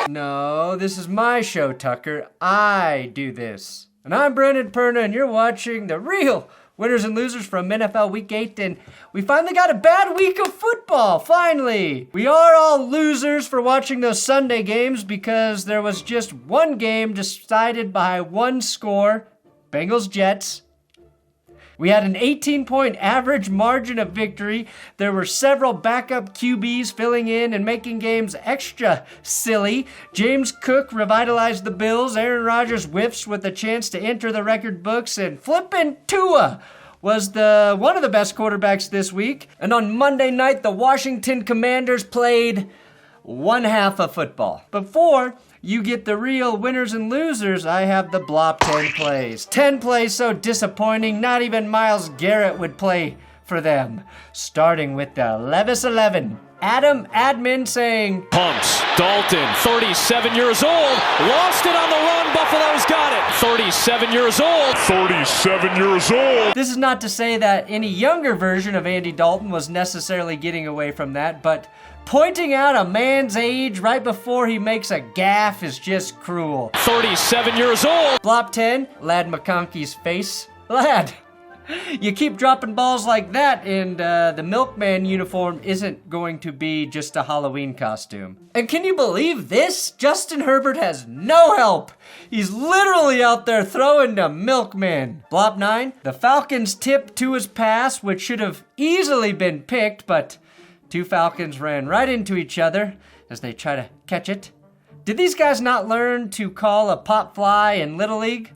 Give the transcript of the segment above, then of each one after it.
No, this is my show, Tucker. I do this. And I'm Brandon Perna, and you're watching the real winners and losers from NFL Week 8, and we finally got a bad week of football, finally! We are all losers for watching those Sunday games because there was just one game decided by one score, Bengals-Jets. We had an 18-point average margin of victory. There were several backup QBs filling in and making games extra silly. James Cook revitalized the Bills. Aaron Rodgers whiffs with a chance to enter the record books. And flippin' Tua was one of the best quarterbacks this week. And on Monday night, the Washington Commanders played one half of football. Before you get the real winners and losers, I have the Blop 10 plays. 10 plays so disappointing, not even Myles Garrett would play for them. Starting with the Levis 11. Adam Admin saying, pumps, Dalton, 37 years old, lost it on the run, Buffalo's got it. 37 years old. 37 years old. This is not to say that any younger version of Andy Dalton was necessarily getting away from that, but pointing out a man's age right before he makes a gaffe is just cruel. 37 years old. Flop 10, Lad McConkey's face. Lad, you keep dropping balls like that and the milkman uniform isn't going to be just a Halloween costume. And can you believe this? Justin Herbert has no help. He's literally out there throwing the milkman. Blop 9, the Falcons tipped Tua's pass, which should have easily been picked, but two Falcons ran right into each other as they try to catch it. Did these guys not learn to call a pop fly in Little League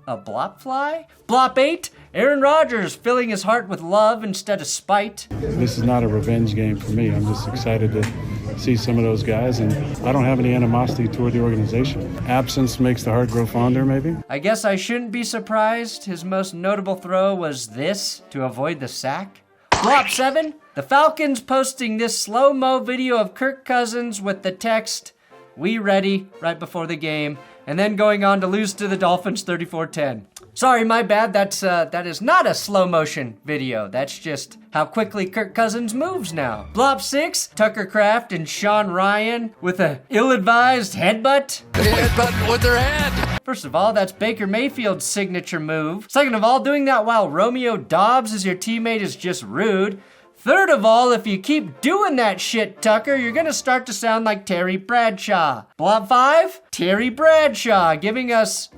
a blop fly? Blop 8, Aaron Rodgers filling his heart with love instead of spite. This is not a revenge game for me. I'm just excited to see some of those guys, and I don't have any animosity toward the organization. Absence makes the heart grow fonder, maybe? I guess I shouldn't be surprised. His most notable throw was this to avoid the sack. Blop 7, the Falcons posting this slow-mo video of Kirk Cousins with the text, "We ready," right before the game, and then going on to lose to the Dolphins 34-10. Sorry, my bad, that is not a slow-motion video. That's just how quickly Kirk Cousins moves now. Blop 6, Tucker Kraft and Sean Ryan with a ill-advised headbutt. Headbutt with their head. First of all, that's Baker Mayfield's signature move. Second of all, doing that while Romeo Doubs is your teammate is just rude. Third of all, if you keep doing that shit, Tucker, you're gonna start to sound like Terry Bradshaw. Blob 5, Terry Bradshaw giving us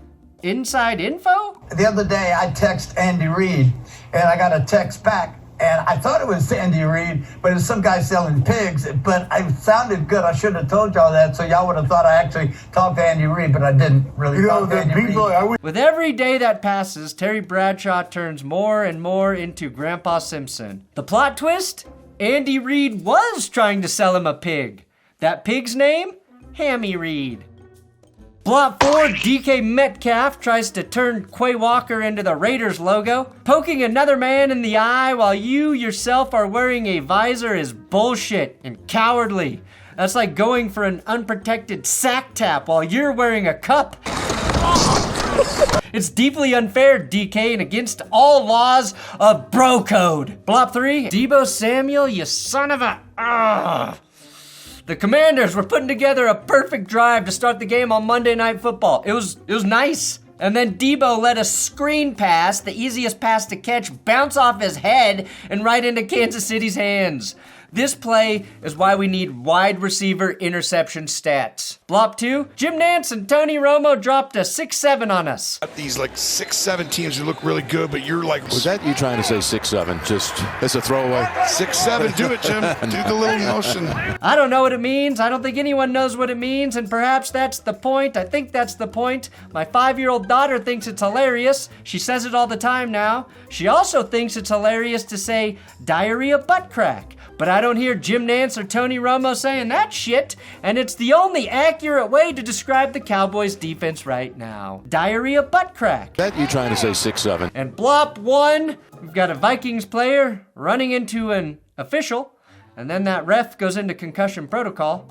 inside info? The other day, I text Andy Reid, and I got a text back, and I thought it was Andy Reid, but it's some guy selling pigs, but it sounded good. I should have told y'all that, so y'all would have thought I actually talked to Andy Reid, but I didn't really talk to Andy Reid. With every day that passes, Terry Bradshaw turns more and more into Grandpa Simpson. The plot twist? Andy Reid was trying to sell him a pig. That pig's name? Hammy Reid. Blop 4, DK Metcalf tries to turn Quay Walker into the Raiders logo. Poking another man in the eye while you yourself are wearing a visor is bullshit and cowardly. That's like going for an unprotected sack tap while you're wearing a cup. It's deeply unfair, DK, and against all laws of bro code. Blop 3, Deebo Samuel, you son of a... The Commanders were putting together a perfect drive to start the game on Monday Night Football. It was nice. And then Deebo let a screen pass, the easiest pass to catch, bounce off his head and right into Kansas City's hands. This play is why we need wide receiver interception stats. Blop 2, Jim Nantz and Tony Romo dropped a 6-7 on us. These like 6-7 teams who look really good, but you're like... Was that you trying to say 6-7? Just as a throwaway? 6-7, do it, Jim. Do the little motion. I don't know what it means. I don't think anyone knows what it means, and perhaps that's the point. I think that's the point. My 5-year-old daughter thinks it's hilarious. She says it all the time now. She also thinks it's hilarious to say diarrhea butt crack. But I don't hear Jim Nantz or Tony Romo saying that shit, and it's the only accurate way to describe the Cowboys defense right now. Diarrhea butt crack. That you trying to say 6-7? And Blop 1, we've got a Vikings player running into an official, and then that ref goes into concussion protocol.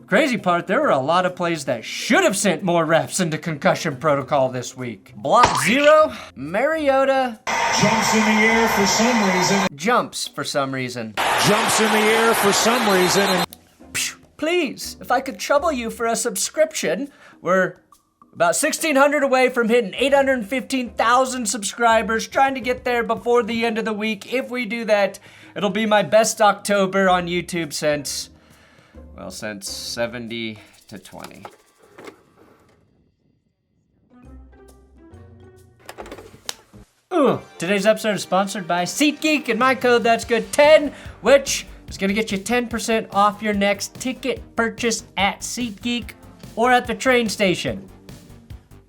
Crazy part, there were a lot of plays that should have sent more refs into concussion protocol this week. Block 0, Mariota jumps in the air for some reason. Jumps for some reason. Jumps in the air for some reason. And please, if I could trouble you for a subscription, we're about 1,600 away from hitting 815,000 subscribers, trying to get there before the end of the week. If we do that, it'll be my best October on YouTube since 70 to 20. Today's episode is sponsored by SeatGeek, and my code that's good 10, which is going to get you 10% off your next ticket purchase at SeatGeek or at the train station.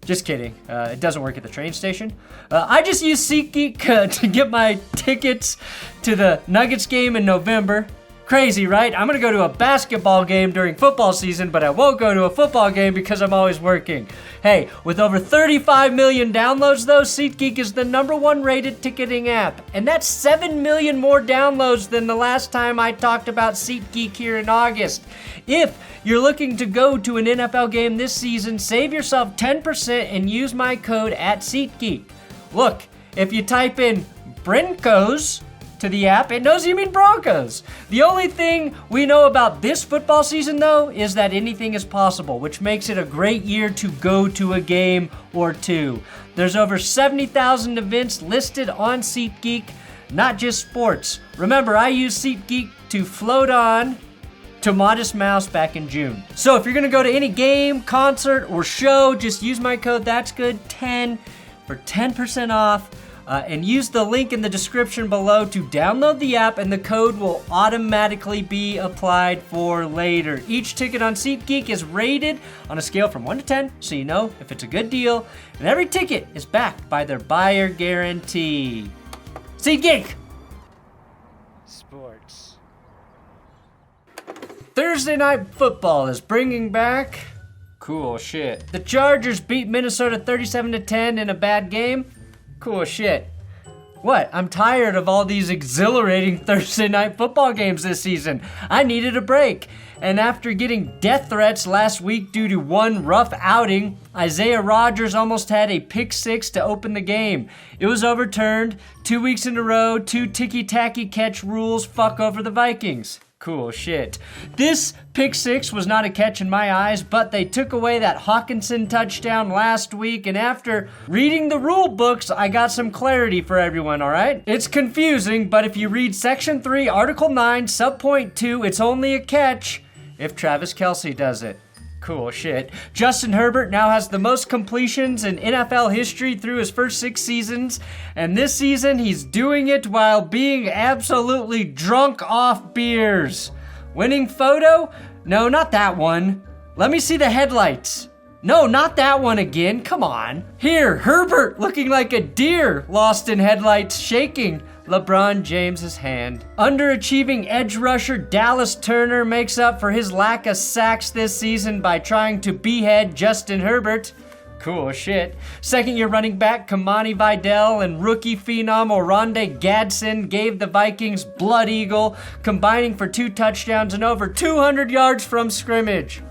Just kidding. It doesn't work at the train station. I just use SeatGeek to get my tickets to the Nuggets game in November. Crazy, right? I'm going to go to a basketball game during football season, but I won't go to a football game because I'm always working. Hey, with over 35 million downloads, though, SeatGeek is the #1 rated ticketing app. And that's 7 million more downloads than the last time I talked about SeatGeek here in August. If you're looking to go to an NFL game this season, save yourself 10% and use my code at SeatGeek. Look, if you type in Broncos to the app, it knows you mean Broncos. The only thing we know about this football season, though, is that anything is possible, which makes it a great year to go to a game or two. There's over 70,000 events listed on SeatGeek, not just sports. Remember, I used SeatGeek to float on to Modest Mouse back in June. So if you're gonna go to any game, concert, or show, just use my code ThatsGood10 for 10% off. And use the link in the description below to download the app, and the code will automatically be applied for later. Each ticket on SeatGeek is rated on a scale from 1 to 10, so you know if it's a good deal. And every ticket is backed by their buyer guarantee. SeatGeek! Sports. Thursday Night Football is bringing back cool shit. The Chargers beat Minnesota 37-10 in a bad game. Cool shit. What? I'm tired of all these exhilarating Thursday night football games this season. I needed a break. And after getting death threats last week due to one rough outing, Aaron Rodgers almost had a pick six to open the game. It was overturned. 2 weeks in a row, 2 ticky-tacky catch rules fuck over the Vikings. Cool shit. This pick six was not a catch in my eyes, but they took away that Hawkinson touchdown last week, and after reading the rule books, I got some clarity for everyone, alright? It's confusing, but if you read Section 3, Article 9, Subpoint 2, it's only a catch if Travis Kelce does it. Cool shit. Justin Herbert now has the most completions in NFL history through his first 6 seasons, and this season he's doing it while being absolutely drunk off beers. Winning photo? No, not that one. Let me see the headlights. No, not that one again. Come on. Here, Herbert looking like a deer lost in headlights, shaking LeBron James's hand. Underachieving edge rusher Dallas Turner makes up for his lack of sacks this season by trying to behead Justin Herbert. Cool shit. Second-year running back Kamani Vidal and rookie phenom Oronde Gadsden gave the Vikings Blood Eagle, combining for 2 touchdowns and over 200 yards from scrimmage.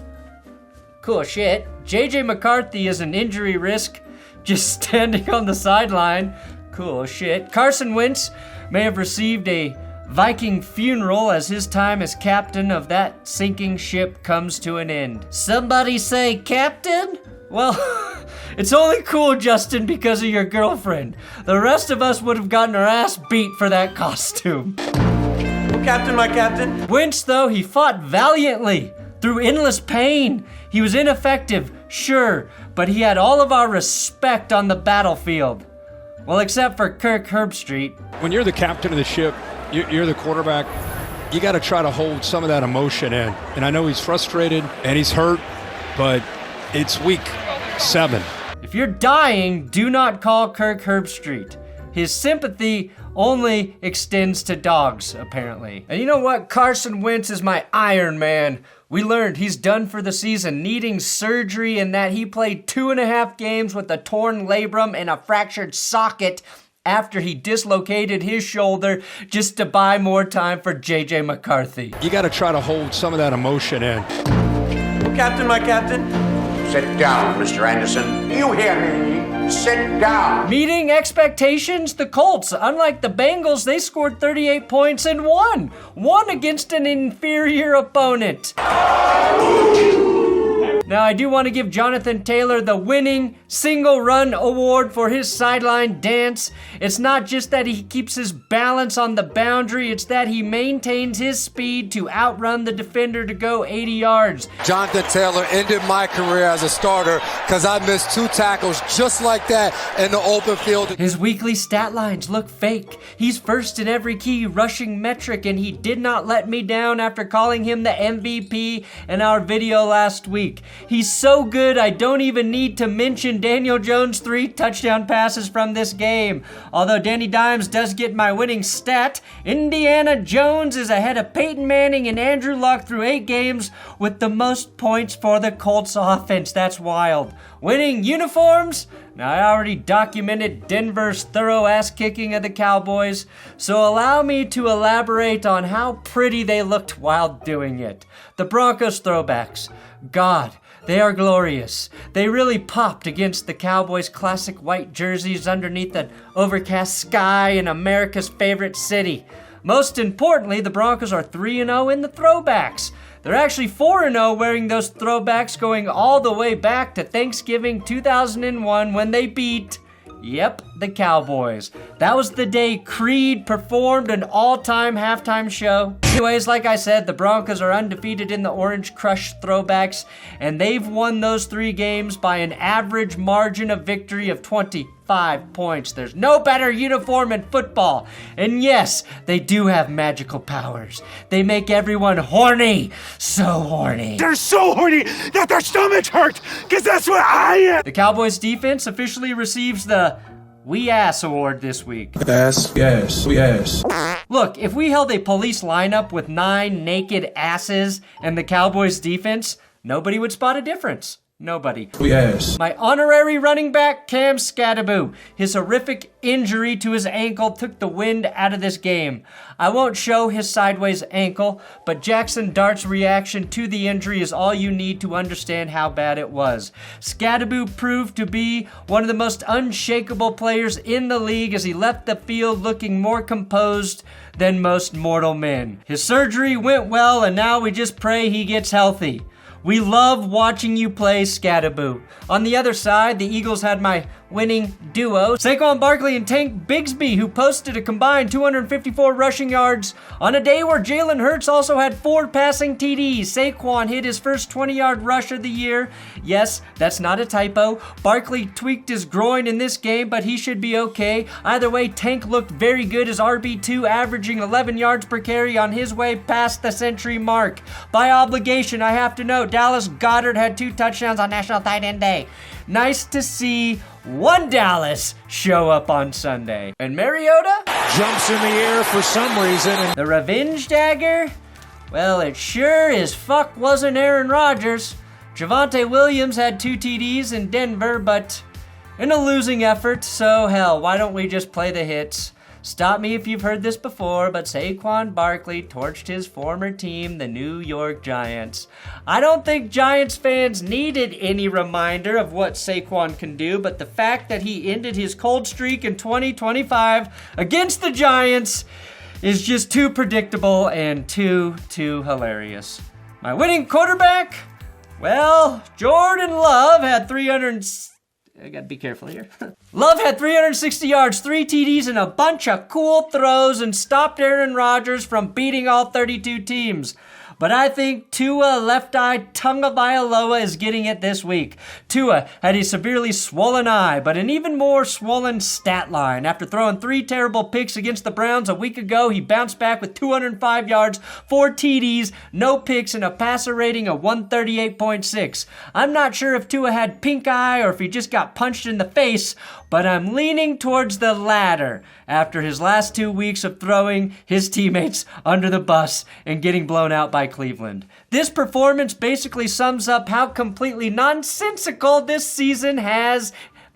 Cool shit. J.J. McCarthy is an injury risk, just standing on the sideline. Cool shit. Carson Wentz may have received a Viking funeral as his time as captain of that sinking ship comes to an end. Somebody say captain? Well, it's only cool, Justin, because of your girlfriend. The rest of us would have gotten our ass beat for that costume. Captain, my captain. Wentz, though, he fought valiantly through endless pain. He was ineffective, sure, but he had all of our respect on the battlefield. Well, except for Kirk Herbstreit. When you're the captain of the ship, you're the quarterback, you got to try to hold some of that emotion in. And I know he's frustrated and he's hurt, but it's week 7. If you're dying, do not call Kirk Herbstreit. His sympathy only extends to dogs, apparently. And you know what? Carson Wentz is my Iron Man. We learned he's done for the season, needing surgery, and that he played 2.5 games with a torn labrum and a fractured socket after he dislocated his shoulder just to buy more time for J.J. McCarthy. You got to try to hold some of that emotion in. Captain, my captain. Sit down, Mr. Anderson. You hear me? Sit down. Meeting expectations, the Colts, unlike the Bengals, they scored 38 points and won. Won against an inferior opponent. Now, I do want to give Jonathan Taylor the winning single run award for his sideline dance. It's not just that he keeps his balance on the boundary, it's that he maintains his speed to outrun the defender to go 80 yards. Jonathan Taylor ended my career as a starter because I missed 2 tackles just like that in the open field. His weekly stat lines look fake. He's first in every key rushing metric, and he did not let me down after calling him the MVP in our video last week. He's so good, I don't even need to mention Daniel Jones' 3 touchdown passes from this game. Although Danny Dimes does get my winning stat, Indiana Jones is ahead of Peyton Manning and Andrew Luck through 8 games with the most points for the Colts offense. That's wild. Winning uniforms? Now, I already documented Denver's thorough ass-kicking of the Cowboys, so allow me to elaborate on how pretty they looked while doing it. The Broncos throwbacks. God, they are glorious. They really popped against the Cowboys' classic white jerseys underneath an overcast sky in America's favorite city. Most importantly, the Broncos are 3-0 in the throwbacks. They're actually 4-0 wearing those throwbacks going all the way back to Thanksgiving 2001 when they beat, yep, the Cowboys. That was the day Creed performed an all-time halftime show. Anyways, like I said, the Broncos are undefeated in the Orange Crush throwbacks, and they've won those 3 games by an average margin of victory of 25 points. There's no better uniform in football. And yes, they do have magical powers. They make everyone horny. So horny. They're so horny that their stomachs hurt, because that's what I am. The Cowboys defense officially receives the We Ass Award this week. Yes. Look, if we held a police lineup with 9 naked asses and the Cowboys defense, nobody would spot a difference. Nobody. Yes. My honorary running back, Cam Skattebo. His horrific injury to his ankle took the wind out of this game. I won't show his sideways ankle, but Jackson Dart's reaction to the injury is all you need to understand how bad it was. Skattebo proved to be one of the most unshakable players in the league as he left the field looking more composed than most mortal men. His surgery went well, and now we just pray he gets healthy. We love watching you play, Skattebo. On the other side, the Eagles had my winning duo, Saquon Barkley and Tank Bigsby, who posted a combined 254 rushing yards on a day where Jalen Hurts also had 4 passing TDs. Saquon hit his first 20-yard rush of the year. Yes, that's not a typo. Barkley tweaked his groin in this game, but he should be okay. Either way, Tank looked very good as RB2, averaging 11 yards per carry on his way past the century mark. By obligation, I have to note, Dallas Goedert had 2 touchdowns on National Tight End Day. Nice to see one Dallas show up on Sunday. And Mariota? Jumps in the air for some reason. The revenge dagger? Well, it sure as fuck wasn't Aaron Rodgers. Javonte Williams had 2 TDs in Denver, but in a losing effort, so hell, why don't we just play the hits? Stop me if you've heard this before, but Saquon Barkley torched his former team, the New York Giants. I don't think Giants fans needed any reminder of what Saquon can do, but the fact that he ended his cold streak in 2025 against the Giants is just too predictable and too hilarious. My winning quarterback? Well, Jordan Love had I gotta be careful here. Love had 360 yards, 3 TDs, and a bunch of cool throws and stopped Aaron Rodgers from beating all 32 teams. But I think Tua Left Eye Tagovailoa is getting it this week. Tua had a severely swollen eye, but an even more swollen stat line. After throwing 3 terrible picks against the Browns a week ago, he bounced back with 205 yards, 4 TDs, no picks, and a passer rating of 138.6. I'm not sure if Tua had pink eye or if he just got punched in the face, but I'm leaning towards the latter after his last 2 weeks of throwing his teammates under the bus and getting blown out by Cleveland. This performance basically sums up how completely nonsensical this season has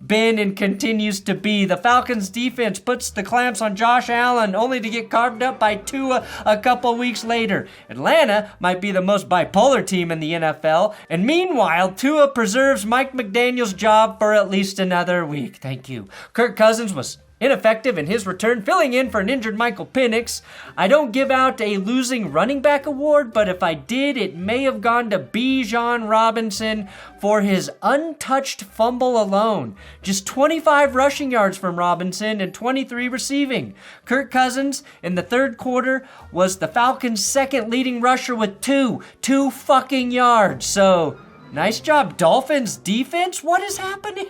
been and continues to be. The Falcons defense puts the clamps on Josh Allen only to get carved up by Tua a couple weeks later. Atlanta might be the most bipolar team in the NFL, and meanwhile, Tua preserves Mike McDaniel's job for at least another week. Thank you. Kirk Cousins was ineffective in his return, filling in for an injured Michael Penix. I don't give out a losing running back award, but if I did, it may have gone to Bijan Robinson for his untouched fumble alone. Just 25 rushing yards from Robinson and 23 receiving. Kirk Cousins in the third quarter was the Falcons' second leading rusher with two fucking yards. So, nice job, Dolphins defense. What is happening?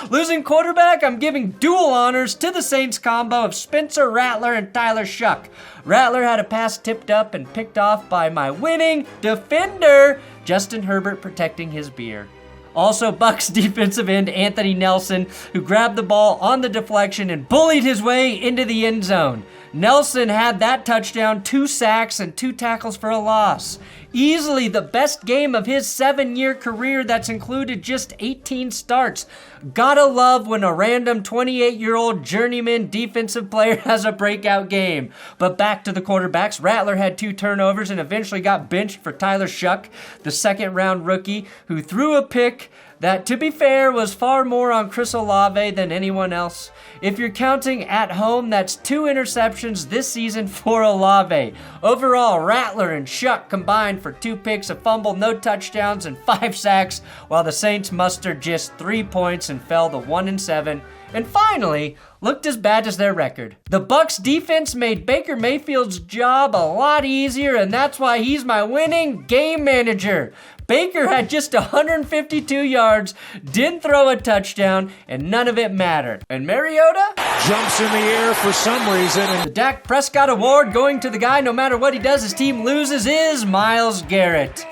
Losing quarterback, I'm giving dual honors to the Saints combo of Spencer Rattler and Tyler Shuck. Rattler had a pass tipped up and picked off by my winning defender, Justin Herbert, protecting his beard. Also, Bucs defensive end Anthony Nelson, who grabbed the ball on the deflection and bullied his way into the end zone. Nelson had that touchdown, 2 sacks, and 2 tackles for a loss. Easily the best game of his 7-year career that's included just 18 starts. Gotta love when a random 28-year-old journeyman defensive player has a breakout game. But back to the quarterbacks. Rattler had 2 turnovers and eventually got benched for Tyler Shuck, the second-round rookie, who threw a pick that, to be fair, was far more on Chris Olave than anyone else. If you're counting at home, that's 2 interceptions this season for Olave. Overall, Rattler and Shuck combined for 2 picks, a fumble, no touchdowns, and 5 sacks, while the Saints mustered just 3 points and fell to 1-7. And finally, looked as bad as their record. The Bucs defense made Baker Mayfield's job a lot easier, and that's why he's my winning game manager. Baker had just 152 yards, didn't throw a touchdown, and none of it mattered. And Mariota jumps in the air for some reason. The Dak Prescott award going to the guy, no matter what he does, his team loses, is Myles Garrett.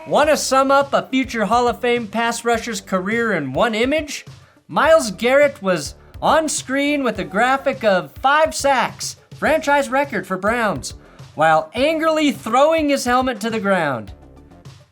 Want to sum up a future Hall of Fame pass rusher's career in one image? Myles Garrett was on screen with a graphic of 5 sacks, franchise record for Browns, while angrily throwing his helmet to the ground.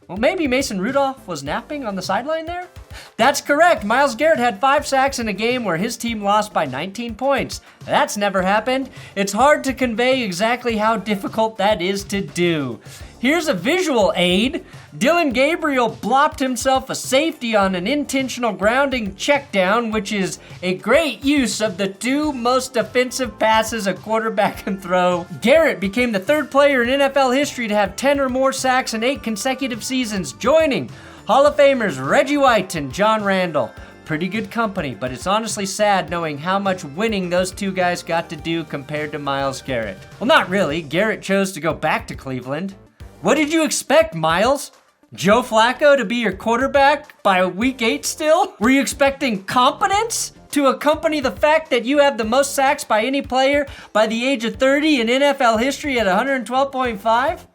Well, maybe Mason Rudolph was napping on the sideline there? That's correct. Myles Garrett had 5 sacks in a game where his team lost by 19 points. That's never happened. It's hard to convey exactly how difficult that is to do. Here's a visual aid. Dylan Gabriel blopped himself a safety on an intentional grounding checkdown, which is a great use of the 2 most offensive passes a quarterback can throw. Garrett became the 3rd player in NFL history to have 10 or more sacks in 8 consecutive seasons, joining Hall of Famers Reggie White and John Randall. Pretty good company, but it's honestly sad knowing how much winning those 2 guys got to do compared to Myles Garrett. Well, not really. Garrett chose to go back to Cleveland. What did you expect, Myles? Joe Flacco to be your quarterback by week 8 still? Were you expecting competence to accompany the fact that you have the most sacks by any player by the age of 30 in NFL history at 112.5?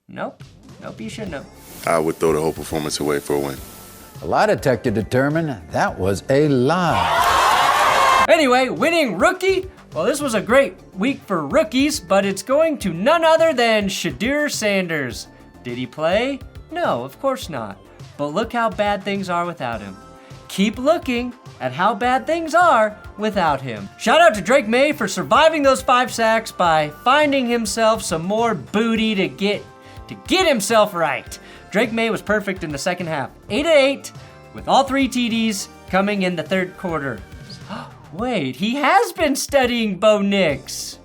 Nope, you shouldn't have. I would throw the whole performance away for a win. A lie detector determined that was a lie. Anyway, winning rookie. Well, this was a great week for rookies, but it's going to none other than Shedeur Sanders. Did he play? No, of course not. But look how bad things are without him. Keep looking at how bad things are without him. Shout out to Drake May for surviving those 5 sacks by finding himself some more booty to get himself right. Drake May was perfect in the second half. 8-8 with all 3 TDs coming in the third quarter. Wait, he has been studying Bo Nix.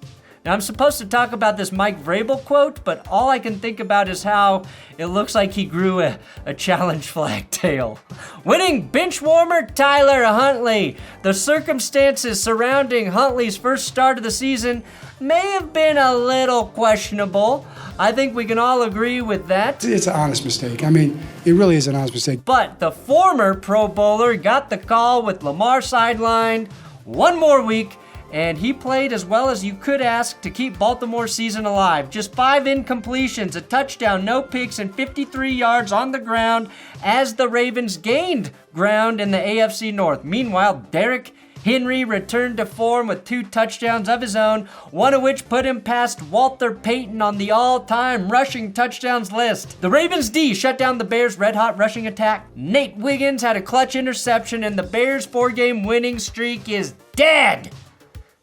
Now, I'm supposed to talk about this Mike Vrabel quote, but all I can think about is how it looks like he grew a challenge flag tail. Winning bench warmer Tyler Huntley. The circumstances surrounding Huntley's first start of the season may have been a little questionable. I think we can all agree with that. It's an honest mistake. I mean, it really is an honest mistake. But the former Pro Bowler got the call with Lamar sidelined 1 more week, and he played as well as you could ask to keep Baltimore's season alive. Just 5 incompletions, a touchdown, no picks, and 53 yards on the ground as the Ravens gained ground in the AFC North. Meanwhile, Derek Henry returned to form with 2 touchdowns of his own, one of which put him past Walter Payton on the all-time rushing touchdowns list. The Ravens D shut down the Bears' red-hot rushing attack. Nate Wiggins had a clutch interception, and the Bears' 4-game winning streak is dead.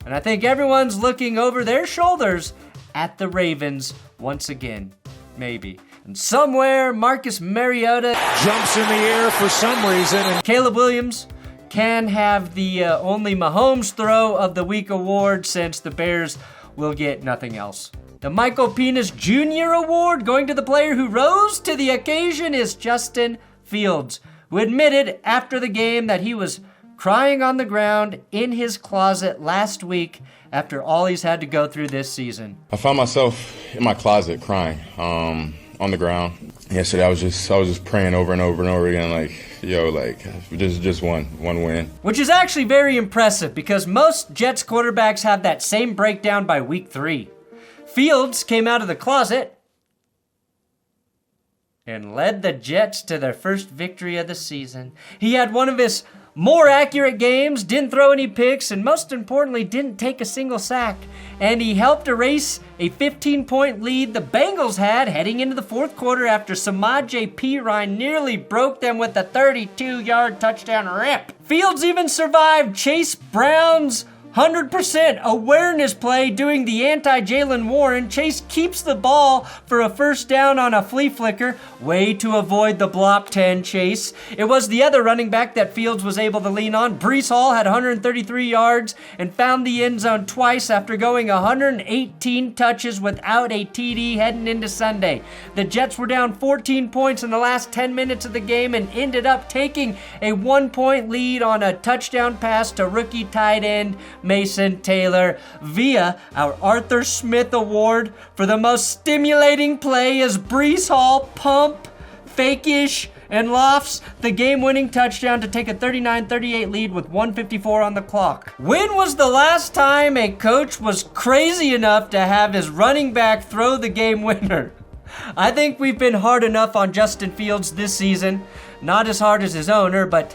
And I think everyone's looking over their shoulders at the Ravens once again. Maybe. And somewhere, Marcus Mariota jumps in the air for some reason. And Caleb Williams can have the only Mahomes throw of the week award, since the Bears will get nothing else. The Michael Penis Jr. Award going to the player who rose to the occasion is Justin Fields, who admitted after the game that he was crying on the ground in his closet last week after all he's had to go through this season. I found myself in my closet crying on the ground. Yesterday I was just praying over and over and over again, like, yo, like, just one win. Which is actually very impressive, because most Jets quarterbacks have that same breakdown by week 3. Fields came out of the closet and led the Jets to their first victory of the season. He had one of his more accurate games, didn't throw any picks, and most importantly, didn't take a single sack. And he helped erase a 15-point lead the Bengals had heading into the fourth quarter after Samaje Perine nearly broke them with a 32-yard touchdown rip. Fields even survived Chase Brown's 100% awareness play doing the anti-Jalen Warren. Chase keeps the ball for a first down on a flea flicker. Way to avoid the block 10, Chase. It was the other running back that Fields was able to lean on. Breece Hall had 133 yards and found the end zone twice after going 118 touches without a TD heading into Sunday. The Jets were down 14 points in the last 10 minutes of the game and ended up taking a 1-point lead on a touchdown pass to rookie tight end Mason Taylor via our Arthur Smith Award for the most stimulating play as Breece Hall pump, fake-ish, and lofts the game-winning touchdown to take a 39-38 lead with 1:54 on the clock. When was the last time a coach was crazy enough to have his running back throw the game winner? I think we've been hard enough on Justin Fields this season. Not as hard as his owner, but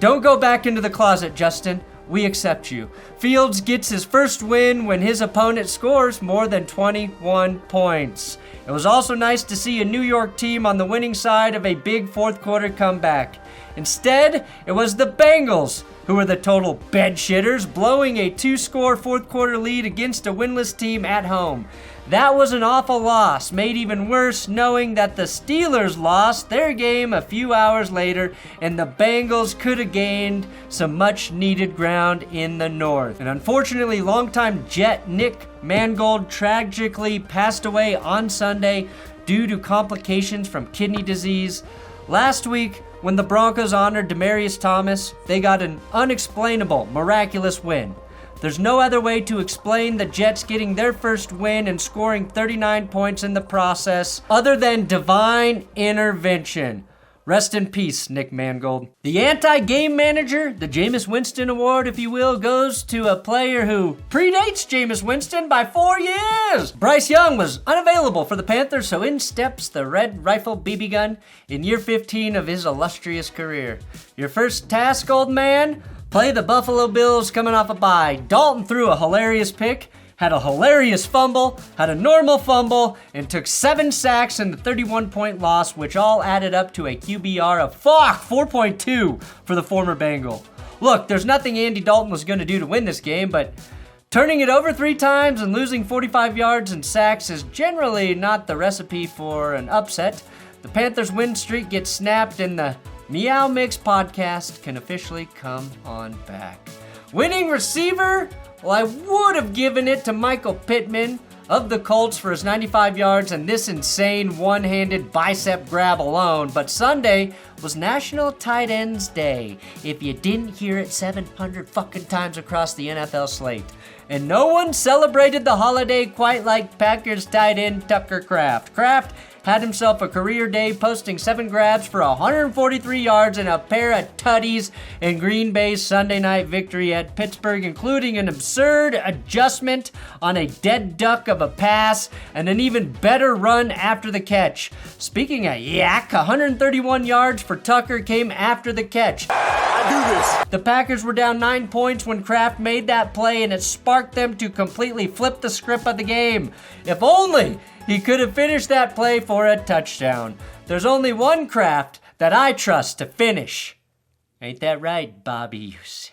don't go back into the closet, Justin. We accept you. Fields gets his first win when his opponent scores more than 21 points. It was also nice to see a New York team on the winning side of a big fourth quarter comeback. Instead, it was the Bengals who were the total bed shitters, blowing a 2-score fourth quarter lead against a winless team at home. That was an awful loss, made even worse knowing that the Steelers lost their game a few hours later and the Bengals could have gained some much needed ground in the north. And unfortunately, longtime Jet Nick Mangold tragically passed away on Sunday due to complications from kidney disease. Last week, when the Broncos honored Demaryius Thomas, they got an unexplainable, miraculous win. There's no other way to explain the Jets getting their first win and scoring 39 points in the process other than divine intervention. Rest in peace, Nick Mangold. The anti-game manager, the Jameis Winston Award, if you will, goes to a player who predates Jameis Winston by 4 years. Bryce Young was unavailable for the Panthers, so in steps the Red Rifle BB gun in year 15 of his illustrious career. Your first task, old man? Play the Buffalo Bills coming off a bye. Dalton threw a hilarious pick, had a hilarious fumble, had a normal fumble, and took 7 sacks in the 31-point loss, which all added up to a QBR of 4.2 for the former Bengal. Look, there's nothing Andy Dalton was going to do to win this game, but turning it over 3 times and losing 45 yards and sacks is generally not the recipe for an upset. The Panthers' win streak gets snapped and the Meow Mix podcast can officially come on back. Winning receiver? Well, I would have given it to Michael Pittman of the Colts for his 95 yards and this insane one-handed bicep grab alone, but Sunday was National Tight Ends Day, if you didn't hear it 700 fucking times across the NFL slate. And no one celebrated the holiday quite like Packers tight end Tucker Kraft. Kraft had himself a career day, posting 7 grabs for 143 yards and a pair of tutties in Green Bay's Sunday night victory at Pittsburgh, including an absurd adjustment on a dead duck of a pass and an even better run after the catch. Speaking of yak, 131 yards for Tucker came after the catch. I gotta do this. The Packers were down 9 points when Kraft made that play, and it sparked them to completely flip the script of the game. If only he could have finished that play for a touchdown. There's only one Kraft that I trust to finish. Ain't that right, Bobby, you sick?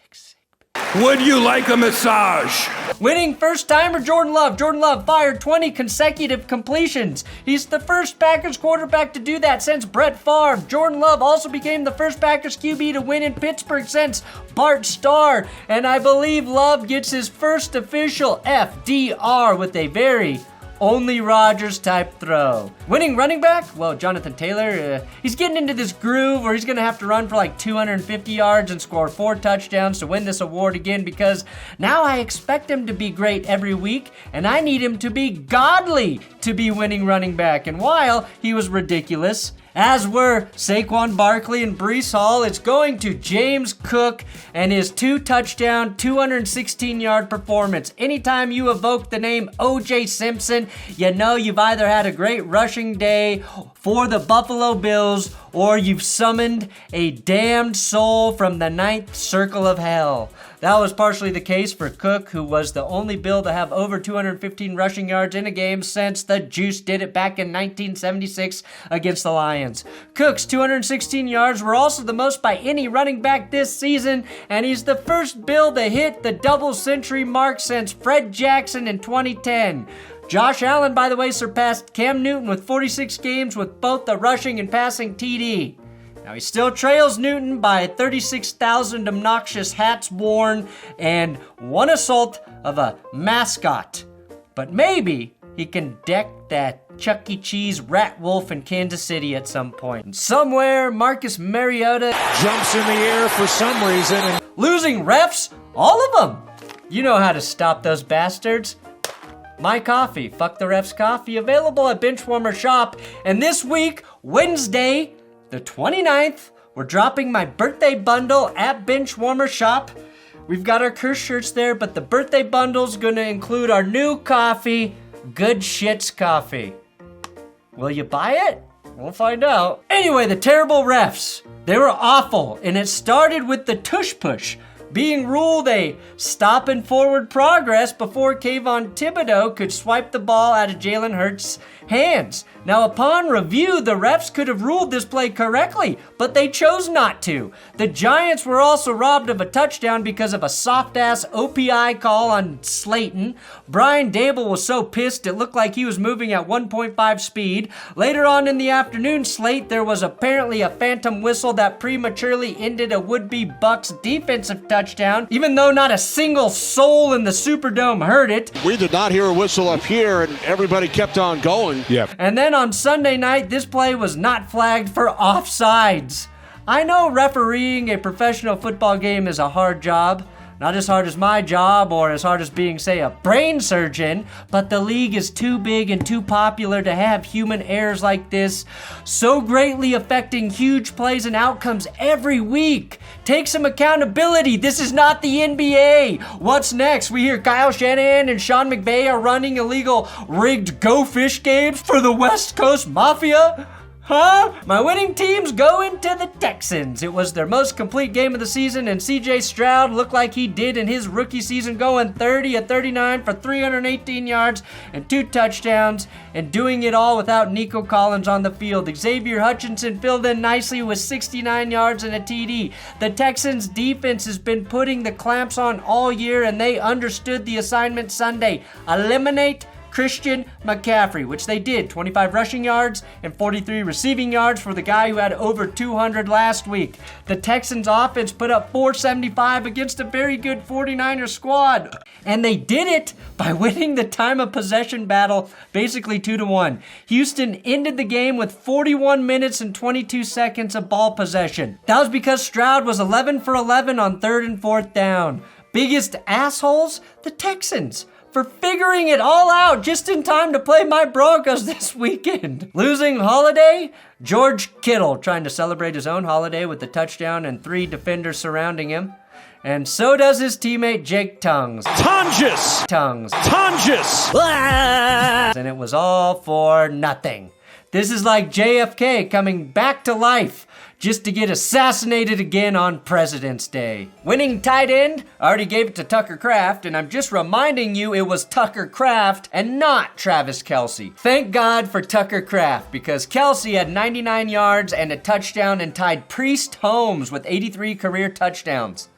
Would you like a massage? Winning first-timer Jordan Love. Jordan Love fired 20 consecutive completions. He's the first Packers quarterback to do that since Brett Favre. Jordan Love also became the first Packers QB to win in Pittsburgh since Bart Starr. And I believe Love gets his first official FDR with a very only Rodgers type throw. Winning running back? Well, Jonathan Taylor, he's getting into this groove where he's going to have to run for like 250 yards and score 4 touchdowns to win this award again, because now I expect him to be great every week, and I need him to be godly to be winning running back. And while he was ridiculous, as were Saquon Barkley and Breece Hall, it's going to James Cook and his 2-touchdown, 216-yard performance. Anytime you evoke the name O.J. Simpson, you know you've either had a great rushing day for the Buffalo Bills or you've summoned a damned soul from the 9th circle of hell. That was partially the case for Cook, who was the only Bill to have over 215 rushing yards in a game since the Juice did it back in 1976 against the Lions. Cook's 216 yards were also the most by any running back this season, and he's the first Bill to hit the double-century mark since Fred Jackson in 2010. Josh Allen, by the way, surpassed Cam Newton with 46 games with both the rushing and passing TD. Now, he still trails Newton by 36,000 obnoxious hats worn and 1 assault of a mascot. But maybe he can deck that Chuck E. Cheese rat wolf in Kansas City at some point. And somewhere, Marcus Mariota jumps in the air for some reason. And losing refs, all of them. You know how to stop those bastards. My coffee, Fuck the Refs coffee, available at Benchwarmer Shop. And this week, Wednesday, the 29th, we're dropping my birthday bundle at Benchwarmer Shop. We've got our curse shirts there, but the birthday bundle's gonna include our new coffee, Good Shits Coffee. Will you buy it? We'll find out. Anyway, the terrible refs. They were awful, and it started with the tush push being ruled a stop and forward progress before Kayvon Thibodeau could swipe the ball out of Jalen Hurts' hands. Now, upon review, the refs could have ruled this play correctly, but they chose not to. The Giants were also robbed of a touchdown because of a soft-ass OPI call on Slayton. Brian Dable was so pissed it looked like he was moving at 1.5 speed. Later on in the afternoon slate, there was apparently a phantom whistle that prematurely ended a would-be Bucs defensive touchdown, even though not a single soul in the Superdome heard it. We did not hear a whistle up here, and everybody kept on going. Yep. And then on Sunday night, this play was not flagged for offsides. I know refereeing a professional football game is a hard job. Not as hard as my job or as hard as being, say, a brain surgeon, but the league is too big and too popular to have human errors like this, so greatly affecting huge plays and outcomes every week. Take some accountability. This is not the NBA. What's next? We hear Kyle Shanahan and Sean McVay are running illegal rigged Go Fish games for the West Coast Mafia? Huh? My winning teams go into the Texans. It was their most complete game of the season, and CJ Stroud looked like he did in his rookie season, going 30 of 39 for 318 yards and 2 touchdowns, and doing it all without Nico Collins on the field. Xavier Hutchinson filled in nicely with 69 yards and a TD. The Texans defense has been putting the clamps on all year, and they understood the assignment Sunday. Eliminate Christian McCaffrey, which they did. 25 rushing yards and 43 receiving yards for the guy who had over 200 last week. The Texans offense put up 475 against a very good 49er squad. And they did it by winning the time of possession battle basically 2-1. Houston ended the game with 41 minutes and 22 seconds of ball possession. That was because Stroud was 11 for 11 on 3rd and 4th down. Biggest assholes? The Texans, for figuring it all out just in time to play my Broncos this weekend. Losing Holiday? George Kittle trying to celebrate his own holiday with the touchdown and 3 defenders surrounding him. And so does his teammate Jake Tongues. Tongus! And it was all for nothing. This is like JFK coming back to life. just to get assassinated again on President's Day. Winning tight end, I already gave it to Tucker Kraft, and I'm just reminding you it was Tucker Kraft and not Travis Kelce. Thank God for Tucker Kraft, because Kelce had 99 yards and a touchdown and tied Priest Holmes with 83 career touchdowns.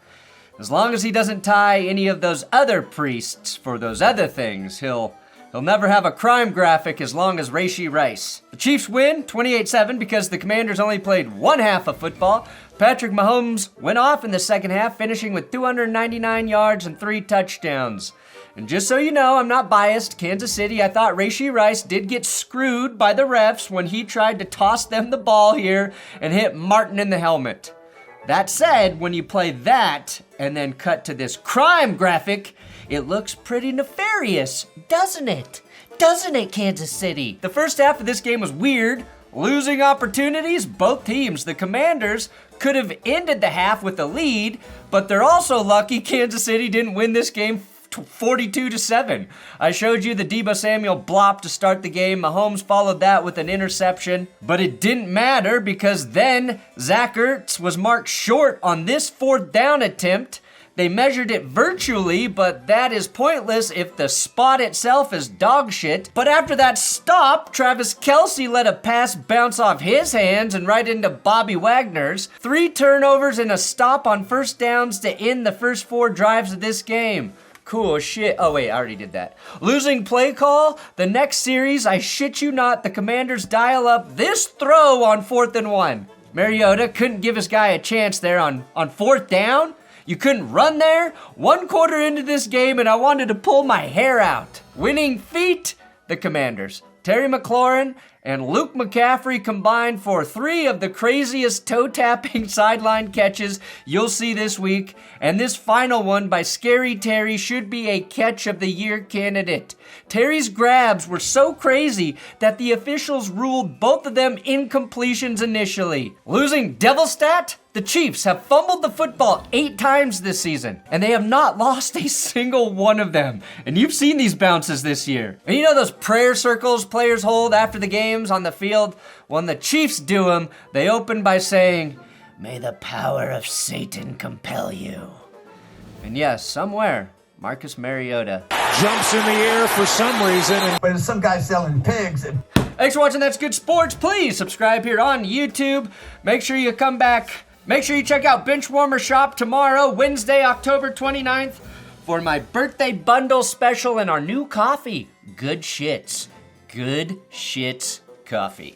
As long as he doesn't tie any of those other priests for those other things, he'll never have a crime graphic as long as Rashee Rice. The Chiefs win 28-7 because the Commanders only played one half of football. Patrick Mahomes went off in the second half, finishing with 299 yards and 3 touchdowns. And just so you know, I'm not biased. Kansas City, I thought Rashee Rice did get screwed by the refs when he tried to toss them the ball here and hit Martin in the helmet. That said, when you play that and then cut to this crime graphic, it looks pretty nefarious, doesn't it? Doesn't it, Kansas City? The first half of this game was weird. Losing opportunities, both teams. The Commanders could have ended the half with a lead, but they're also lucky Kansas City didn't win this game 42-7. I showed you the Deebo Samuel blop to start the game. Mahomes followed that with an interception, but it didn't matter because then Zach Ertz was marked short on this 4th down attempt. They measured it virtually, but that is pointless if the spot itself is dog shit. But after that stop, Travis Kelce let a pass bounce off his hands and right into Bobby Wagner's. 3 turnovers and a stop on first downs to end the first 4 drives of this game. Cool shit. Oh wait, I already did that. Losing play call. The next series, I shit you not, the Commanders dial up this throw on 4th and 1. Mariota couldn't give his guy a chance there on 4th down. You couldn't run there. 1 quarter into this game and I wanted to pull my hair out. Winning feat, the Commanders. Terry McLaurin and Luke McCaffrey combined for 3 of the craziest toe-tapping sideline catches you'll see this week. And this final one by Scary Terry should be a catch of the year candidate. Terry's grabs were so crazy that the officials ruled both of them incompletions initially. Losing devil stat? The Chiefs have fumbled the football 8 times this season, and they have not lost a single one of them. And you've seen these bounces this year. And you know those prayer circles players hold after the games on the field? When the Chiefs do them, they open by saying, "May the power of Satan compel you." And yes, somewhere, Marcus Mariota jumps in the air for some reason. But it's some guy selling pigs. Thanks for watching That's Good Sports. Please subscribe here on YouTube. Make sure you come back. Make sure you check out Benchwarmer Shop tomorrow, Wednesday, October 29th, for my birthday bundle special and our new coffee. Good Shits. Good Shits coffee.